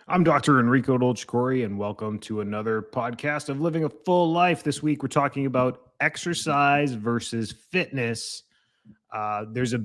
I'm Dr. Enrico Dolcecore, and welcome to another podcast of Living a Full Life. This week, we're talking about exercise versus fitness. There's a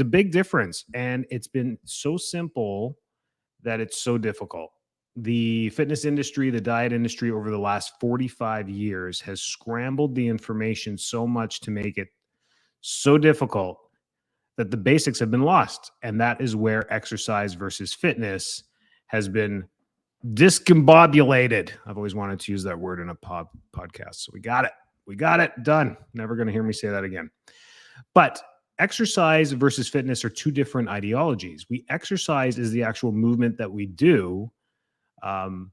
big difference, and it's been so simple that it's so difficult. The fitness industry, the diet industry, over the last 45 years has scrambled the information so much to make it so difficult that the basics have been lost, and that is where exercise versus fitness has been discombobulated. I've always wanted to use that word in a podcast. So we got it. We got it done. Never going to hear me say that again. But exercise versus fitness are two different ideologies. We exercise is the actual movement that we do um,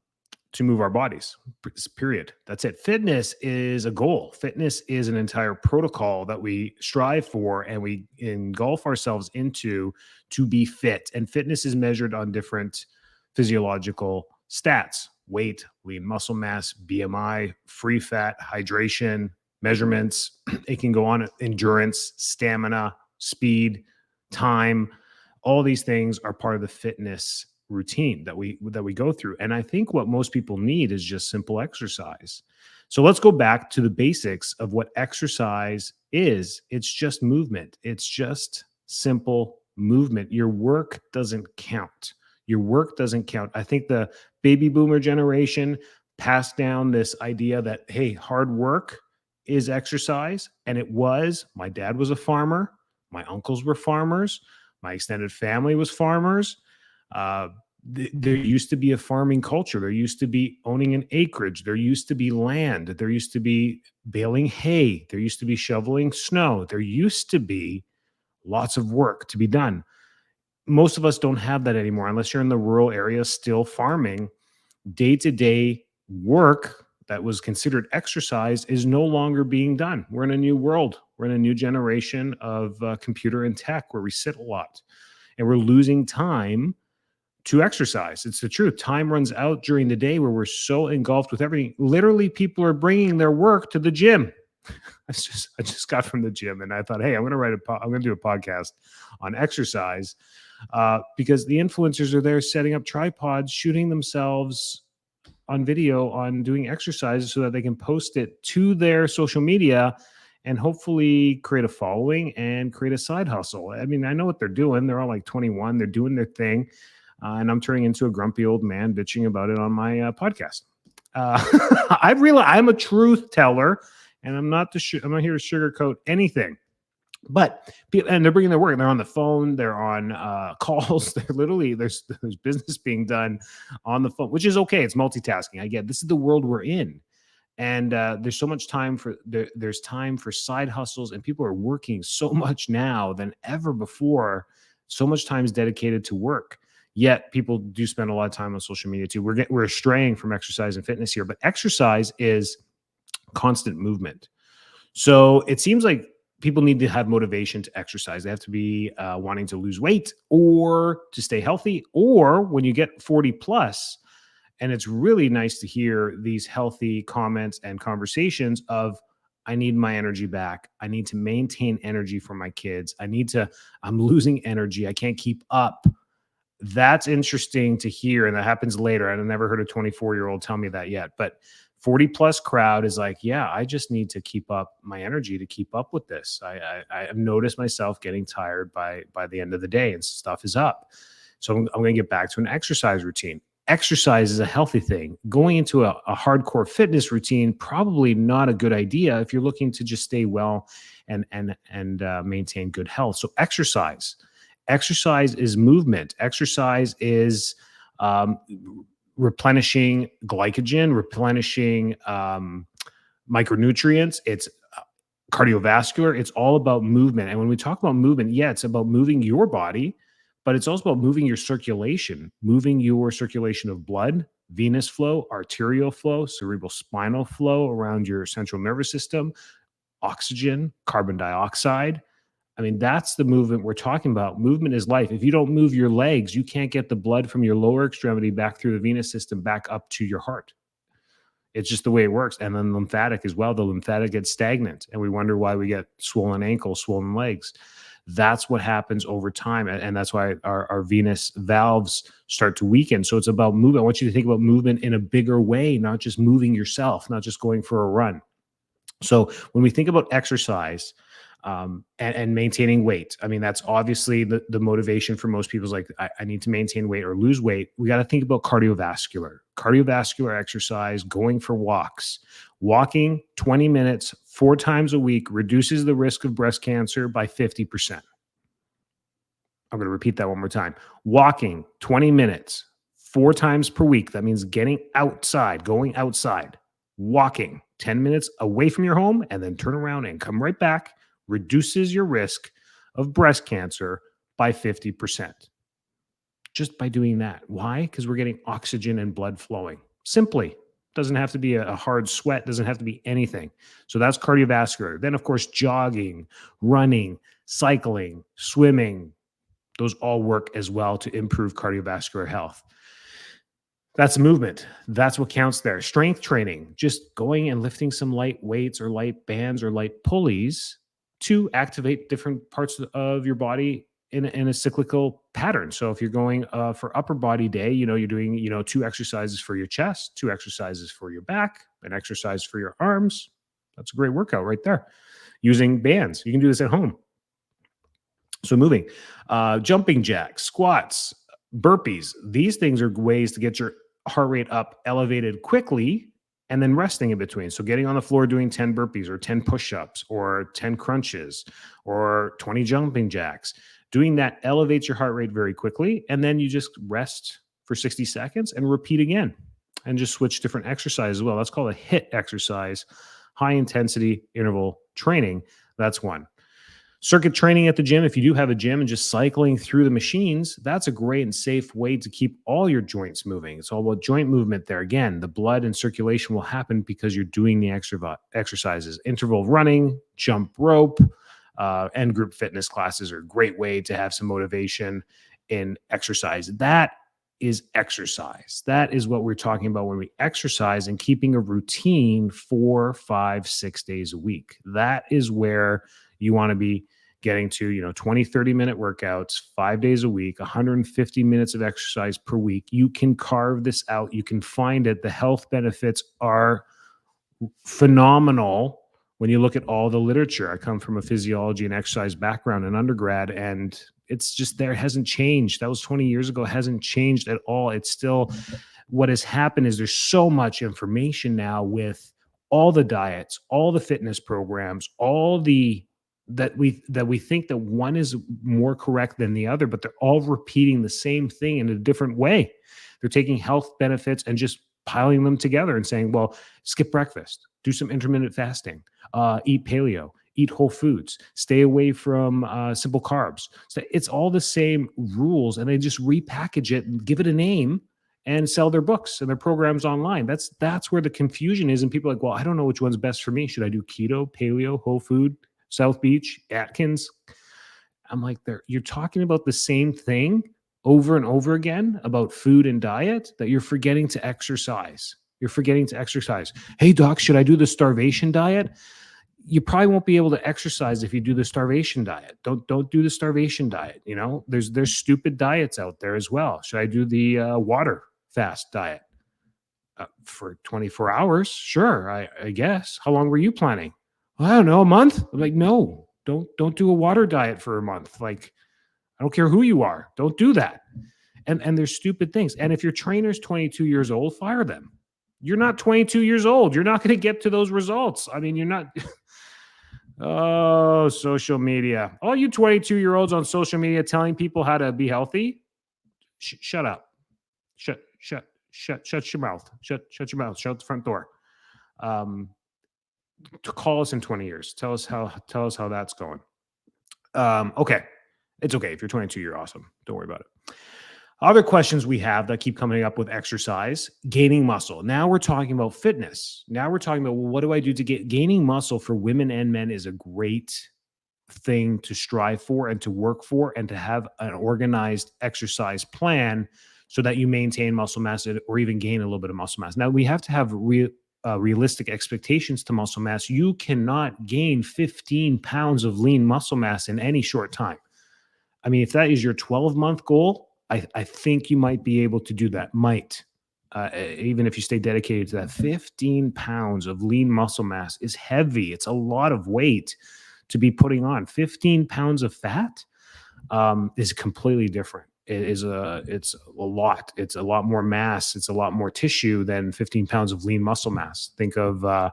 to move our bodies, period. That's it. Fitness is a goal. Fitness is an entire protocol that we strive for and we engulf ourselves into to be fit. And fitness is measured on different physiological stats: weight, lean muscle mass, BMI, free fat, hydration, measurements. It can go on: endurance, stamina, speed, time. All these things are part of the fitness routine that we go through. And I think what most people need is just simple exercise. So let's go back to the basics of what exercise is. It's just movement. It's just simple movement. Your work doesn't count. Your work doesn't count. I think the baby boomer generation passed down this idea that, hey, hard work is exercise. And it was. My dad was a farmer. My uncles were farmers. My extended family was farmers. There used to be a farming culture. There used to be owning an acreage. There used to be land. There used to be baling hay. There used to be shoveling snow. There used to be lots of work to be done. Most of us don't have that anymore, unless you're in the rural area still farming. Day-to-day work that was considered exercise is no longer being done. We're in a new world. We're in a new generation of computer and tech where we sit a lot, and we're losing time to exercise. It's the truth. Time runs out during the day where we're so engulfed with everything. Literally, people are bringing their work to the gym. I just got from the gym and I thought, hey, I'm going to do a podcast on exercise because the influencers are there setting up tripods, shooting themselves on video on doing exercises so that they can post it to their social media and hopefully create a following and create a side hustle. I mean, I know what they're doing. They're all like 21. They're doing their thing. And I'm turning into a grumpy old man bitching about it on my podcast. I realize I'm a truth teller, and I'm not here to sugarcoat anything. But and they're bringing their work. They're on the phone. They're on calls. They're literally there's business being done on the phone, which is okay. It's multitasking. I get this is the world we're in, and there's so much time for there's time for side hustles, and people are working so much now than ever before. So much time is dedicated to work. Yet people do spend a lot of time on social media too. We're straying from exercise and fitness here, but exercise is constant movement. So it seems like people need to have motivation to exercise. They have to be wanting to lose weight or to stay healthy, or when you get 40 plus. And it's really nice to hear these healthy comments and conversations of, I need my energy back. I need to maintain energy for my kids. I'm losing energy. I can't keep up. That's interesting to hear. And that happens later. I've never heard a 24-year-old tell me that yet. But 40 plus crowd is like, yeah, I just need to keep up my energy to keep up with this. I've noticed myself getting tired by the end of the day and stuff is up. So I'm going to get back to an exercise routine. Exercise is a healthy thing. Going into a hardcore fitness routine, probably not a good idea if you're looking to just stay well and maintain good health. So exercise is movement. Exercise is replenishing glycogen, replenishing micronutrients. It's cardiovascular. It's all about movement. And when we talk about movement, yeah, it's about moving your body, but it's also about moving your circulation of blood, venous flow, arterial flow, cerebral spinal flow around your central nervous system, oxygen, carbon dioxide. I mean, that's the movement we're talking about. Movement is life. If you don't move your legs, you can't get the blood from your lower extremity back through the venous system back up to your heart. It's just the way it works. And then lymphatic as well. The lymphatic gets stagnant, and we wonder why we get swollen ankles, swollen legs. That's what happens over time. And that's why our venous valves start to weaken. So it's about movement. I want you to think about movement in a bigger way, not just moving yourself, not just going for a run. So when we think about exercise, and maintaining weight, I mean, that's obviously the motivation for most people is like, I need to maintain weight or lose weight. We got to think about cardiovascular exercise, going for walks. Walking 20 minutes 4 times a week reduces the risk of breast cancer by 50%. I'm going to repeat that one more time. Walking 20 minutes 4 times per week. That means getting outside, going outside, walking 10 minutes away from your home, and then turn around and come right back, reduces your risk of breast cancer by 50%. Just by doing that. Why? Because we're getting oxygen and blood flowing. Simply. Doesn't have to be a hard sweat, doesn't have to be anything. So that's cardiovascular. Then, of course, jogging, running, cycling, swimming, those all work as well to improve cardiovascular health. That's movement. That's what counts there. Strength training, just going and lifting some light weights or light bands or light pulleys to activate different parts of your body in a cyclical pattern. So if you're going for upper body day, you're doing, 2 exercises for your chest, 2 exercises for your back, an exercise for your arms. That's a great workout right there. Using bands. You can do this at home. So moving, jumping jacks, squats, burpees. These things are ways to get your heart rate up, elevated quickly, and then resting in between. So getting on the floor doing 10 burpees or 10 push-ups or 10 crunches or 20 jumping jacks. Doing that elevates your heart rate very quickly, and then you just rest for 60 seconds and repeat again and just switch different exercises as well. That's called a HIIT exercise, high intensity interval training. That's one. Circuit training at the gym, if you do have a gym and just cycling through the machines, that's a great and safe way to keep all your joints moving. It's all about joint movement there. Again, the blood and circulation will happen because you're doing the exercises. Interval running, jump rope, and group fitness classes are a great way to have some motivation in exercise. That is exercise. That is what we're talking about when we exercise and keeping a routine 4, 5, 6 days a week. That is where you want to be getting to, 20, 30-minute workouts, 5 days a week, 150 minutes of exercise per week. You can carve this out. You can find it. The health benefits are phenomenal when you look at all the literature. I come from a physiology and exercise background in undergrad, and it's just there. It hasn't changed. That was 20 years ago. It hasn't changed at all. It's still, what has happened is there's so much information now with all the diets, all the fitness programs, all the that we think that one is more correct than the other, but they're all repeating the same thing in a different way. They're taking health benefits and just piling them together and saying, well, skip breakfast, do some intermittent fasting, eat paleo, eat whole foods, stay away from simple carbs. So it's all the same rules, and they just repackage it and give it a name and sell their books and their programs online. That's where the confusion is. And people are like, well, I don't know which one's best for me. Should I do keto, paleo, whole food, South Beach, Atkins? I'm like, you're talking about the same thing over and over again about food and diet, that you're forgetting to exercise. You're forgetting to exercise. Hey, doc, should I do the starvation diet? You probably won't be able to exercise if you do the starvation diet. Don't do the starvation diet. There's stupid diets out there as well. Should I do the water fast diet for 24 hours? Sure, I guess. How long were you planning? I don't know, a month. I'm like, no, don't do a water diet for a month. Like, I don't care who you are. Don't do that. And there's stupid things. And if your trainer's 22 years old, fire them. You're not 22 years old. You're not going to get to those results. I mean, you're not. Oh, social media. All you 22-year-olds on social media telling people how to be healthy, shut up. Shut your mouth. Shut your mouth. Shut the front door. To call us in 20 years. Tell us how that's going. Okay. It's okay. If you're 22, you're awesome. Don't worry about it. Other questions we have that keep coming up with exercise, gaining muscle. Now we're talking about fitness. Now we're talking about, well, what do I do to gaining muscle for women and men is a great thing to strive for and to work for, and to have an organized exercise plan so that you maintain muscle mass or even gain a little bit of muscle mass. Now we have to have realistic expectations to muscle mass, you cannot gain 15 pounds of lean muscle mass in any short time. I mean, if that is your 12-month goal, I think you might be able to do that. Even if you stay dedicated to that. 15 pounds of lean muscle mass is heavy. It's a lot of weight to be putting on. 15 pounds of fat is completely different. It's a lot. It's a lot more mass. It's a lot more tissue than 15 pounds of lean muscle mass. Think of,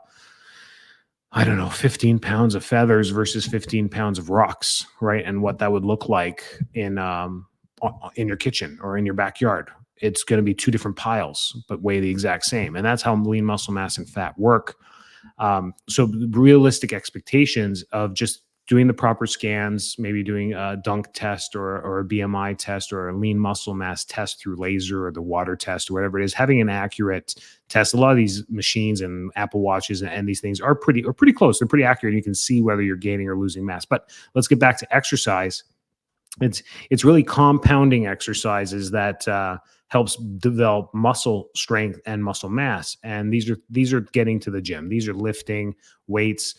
15 pounds of feathers versus 15 pounds of rocks, right? And what that would look like in your kitchen or in your backyard. It's going to be two different piles, but weigh the exact same. And that's how lean muscle mass and fat work. So realistic expectations of just doing the proper scans, maybe doing a dunk test or a BMI test or a lean muscle mass test through laser or the water test or whatever it is, having an accurate test. A lot of these machines and Apple Watches and these things are pretty close. They're pretty accurate. You can see whether you're gaining or losing mass. But let's get back to exercise. It's really compounding exercises that helps develop muscle strength and muscle mass. And these are getting to the gym. These are lifting weights,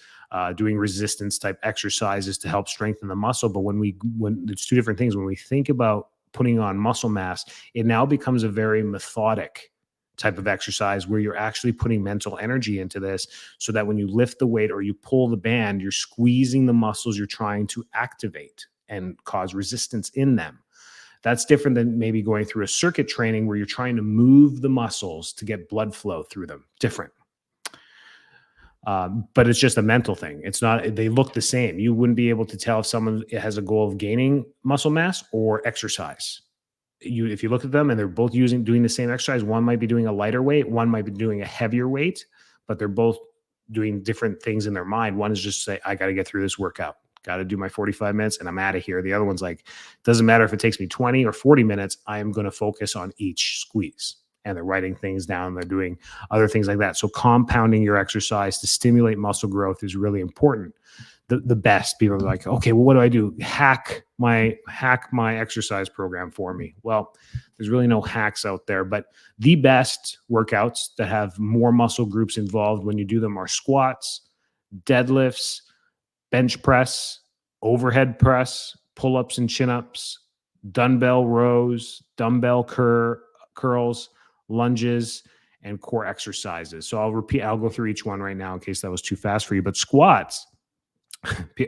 doing resistance type exercises to help strengthen the muscle. But when it's two different things. When we think about putting on muscle mass, it now becomes a very methodic type of exercise where you're actually putting mental energy into this, so that when you lift the weight or you pull the band, you're squeezing the muscles you're trying to activate and cause resistance in them. That's different than maybe going through a circuit training where you're trying to move the muscles to get blood flow through them. Different. But it's just a mental thing. It's not, they look the same. You wouldn't be able to tell if someone has a goal of gaining muscle mass or exercise. If you look at them and they're both doing the same exercise, one might be doing a lighter weight, one might be doing a heavier weight, but they're both doing different things in their mind. One is just say, I got to get through this workout. Got to do my 45 minutes and I'm out of here. The other one's like, doesn't matter if it takes me 20 or 40 minutes, I am going to focus on each squeeze. And they're writing things down. They're doing other things like that. So compounding your exercise to stimulate muscle growth is really important. The best people are like, okay, well, what do I do? Hack my exercise program for me. Well, there's really no hacks out there, but the best workouts that have more muscle groups involved when you do them are squats, deadlifts, bench press, overhead press, pull-ups and chin-ups, dumbbell rows, dumbbell curls, lunges, and core exercises. So I'll go through each one right now in case that was too fast for you. But squats,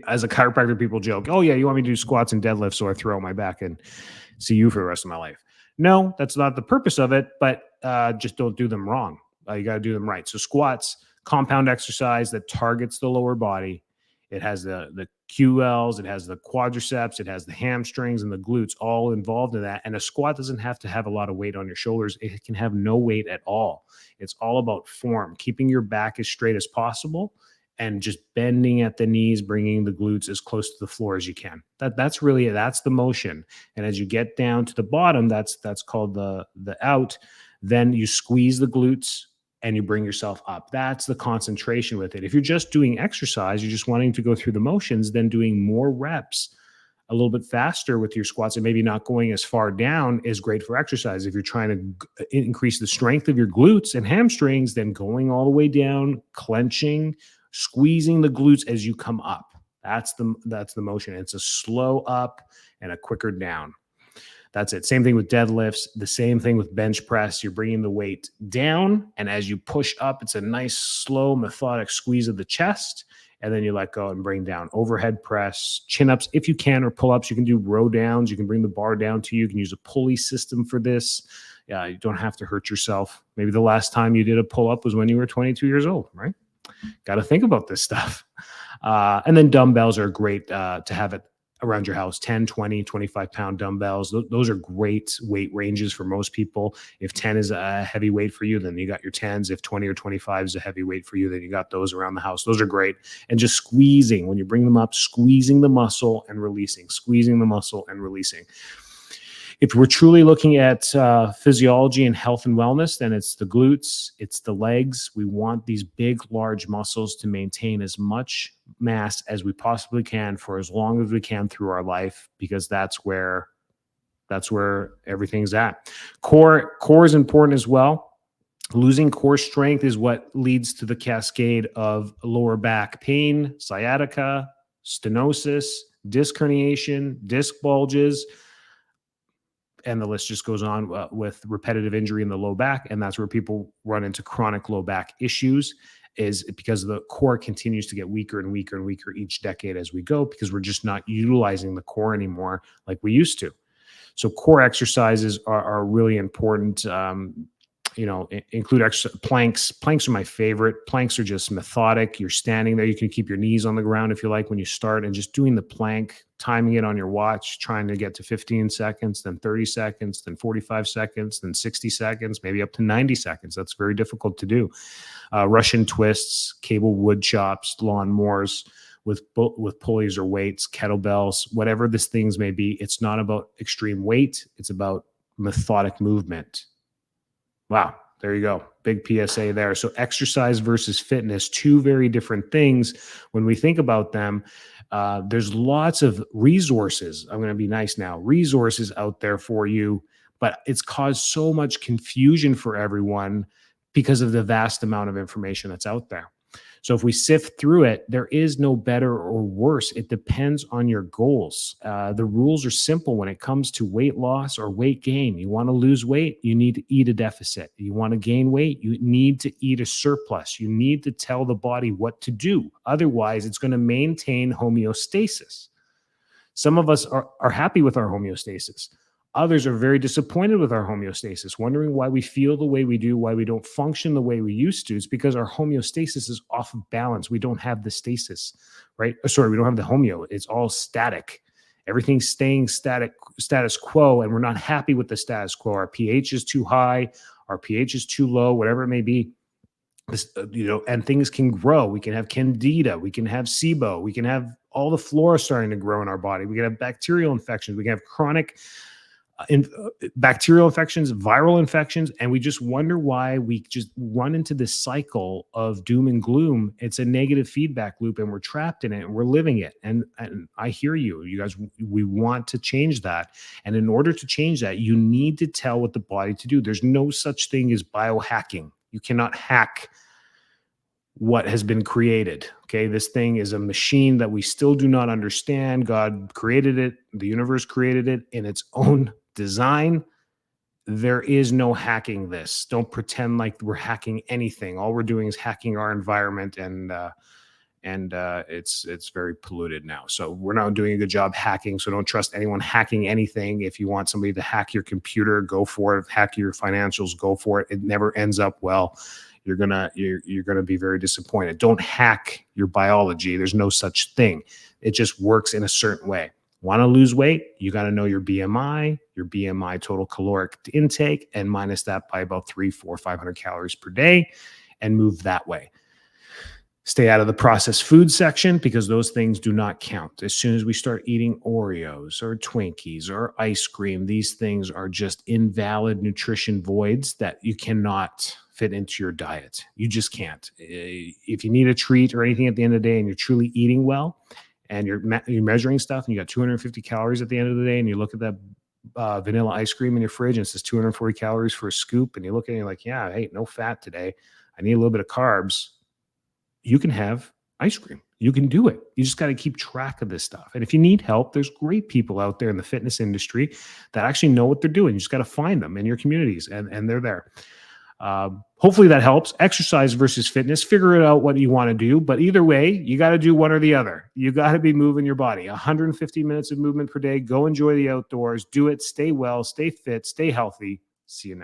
as a chiropractor, people joke, oh yeah, you want me to do squats and deadlifts so I throw out my back and see you for the rest of my life. No, that's not the purpose of it, but just don't do them wrong. You got to do them right. So squats, compound exercise that targets the lower body. It has the QLs, it has the quadriceps, it has the hamstrings and the glutes all involved in that. And a squat doesn't have to have a lot of weight on your shoulders. It can have no weight at all. It's all about form, keeping your back as straight as possible and just bending at the knees, bringing the glutes as close to the floor as you can. That's the motion. And as you get down to the bottom, that's called the out. Then you squeeze the glutes and you bring yourself up. That's the concentration with it. If you're just doing exercise, you're just wanting to go through the motions, then doing more reps a little bit faster with your squats and maybe not going as far down is great for exercise. If you're trying to increase the strength of your glutes and hamstrings, then going all the way down, clenching, squeezing the glutes as you come up. That's the motion. It's a slow up and a quicker down. That's it. Same thing with deadlifts. The same thing with bench press. You're bringing the weight down, and as you push up, it's a nice, slow, methodic squeeze of the chest, and then you let go and bring down. Overhead press, chin-ups if you can, or pull-ups. You can do row downs. You can bring the bar down to you. You can use a pulley system for this. You don't have to hurt yourself. Maybe the last time you did a pull-up was when you were 22 years old, right? Got to think about this stuff. And then dumbbells are great to have it around your house. 10, 20, 25-pound dumbbells. Those are great weight ranges for most people. If 10 is a heavy weight for you, then you got your 10s. If 20 or 25 is a heavy weight for you, then you got those around the house. Those are great. And just squeezing, when you bring them up, squeezing the muscle and releasing, squeezing the muscle and releasing. If we're truly looking at physiology and health and wellness, then it's the glutes, it's the legs. We want these big, large muscles to maintain as much mass as we possibly can for as long as we can through our life, because that's where everything's at. Core is important as well. Losing core strength is what leads to the cascade of lower back pain, sciatica, stenosis, disc herniation, disc bulges, and the list just goes on with repetitive injury in the low back. And that's where people run into chronic low back issues, is because the core continues to get weaker and weaker and weaker each decade as we go, because we're just not utilizing the core anymore like we used to. So core exercises are really important. Include planks. Planks are my favorite. Planks are just methodic. You're standing there. You can keep your knees on the ground if you like when you start, and just doing the plank, timing it on your watch, trying to get to 15 seconds, then 30 seconds, then 45 seconds, then 60 seconds, maybe up to 90 seconds. That's very difficult to do. Russian twists, cable wood chops, lawnmowers with pulleys or weights, kettlebells, whatever these things may be. It's not about extreme weight. It's about methodic movement. Wow, there you go. Big PSA there. So exercise versus fitness, two very different things. When we think about them, there's lots of resources. I'm going to be nice now. Resources out there for you, but it's caused so much confusion for everyone because of the vast amount of information that's out there. So if we sift through it, there is no better or worse. It depends on your goals. The rules are simple when it comes to weight loss or weight gain. You want to lose weight, you need to eat a deficit. You want to gain weight, you need to eat a surplus. You need to tell the body what to do. Otherwise, it's going to maintain homeostasis. Some of us are happy with our homeostasis. Others are very disappointed with our homeostasis, wondering why we feel the way we do, why we don't function the way we used to. It's because our homeostasis is off of balance. We don't have the stasis, right? Sorry, we don't have the homeo. It's all static. Everything's staying status quo, and we're not happy with the status quo. Our pH is too high. Our pH is too low, whatever it may be. And things can grow. We can have candida. We can have SIBO. We can have all the flora starting to grow in our body. We can have bacterial infections. We can have chronic bacterial infections, viral infections, and we just wonder why we just run into this cycle of doom and gloom. It's a negative feedback loop, and we're trapped in it, and we're living it. And I hear you guys, we want to change that. And in order to change that, you need to tell what the body to do. There's no such thing as biohacking. You cannot hack what has been created. Okay. This thing is a machine that we still do not understand. God created it. The universe created it in its own design. There is no hacking this. Don't pretend like we're hacking anything. All we're doing is hacking our environment, and it's very polluted now. So we're not doing a good job hacking. So don't trust anyone hacking anything. If you want somebody to hack your computer, go for it. Hack your financials, go for it. It never ends up well. You're gonna be very disappointed. Don't hack your biology. There's no such thing. It just works in a certain way. Want to lose weight? You got to know your BMI total caloric intake, and minus that by about 300, 400, 500 calories per day, and move that way. Stay out of the processed food section, because those things do not count. As soon as we start eating Oreos or Twinkies or ice cream, these things are just invalid nutrition voids that you cannot fit into your diet. You just can't. If you need a treat or anything at the end of the day, and you're truly eating well, and you're measuring stuff, and you got 250 calories at the end of the day, and you look at that vanilla ice cream in your fridge, and it says 240 calories for a scoop, and you look at it and you're like, yeah, hey, no fat today. I need a little bit of carbs. You can have ice cream. You can do it. You just got to keep track of this stuff. And if you need help, there's great people out there in the fitness industry that actually know what they're doing. You just got to find them in your communities, and they're there. Hopefully that helps. Exercise versus fitness. Figure it out what you want to do. But either way, you got to do one or the other. You got to be moving your body. 150 minutes of movement per day. Go enjoy the outdoors. Do it. Stay well. Stay fit. Stay healthy. See you next.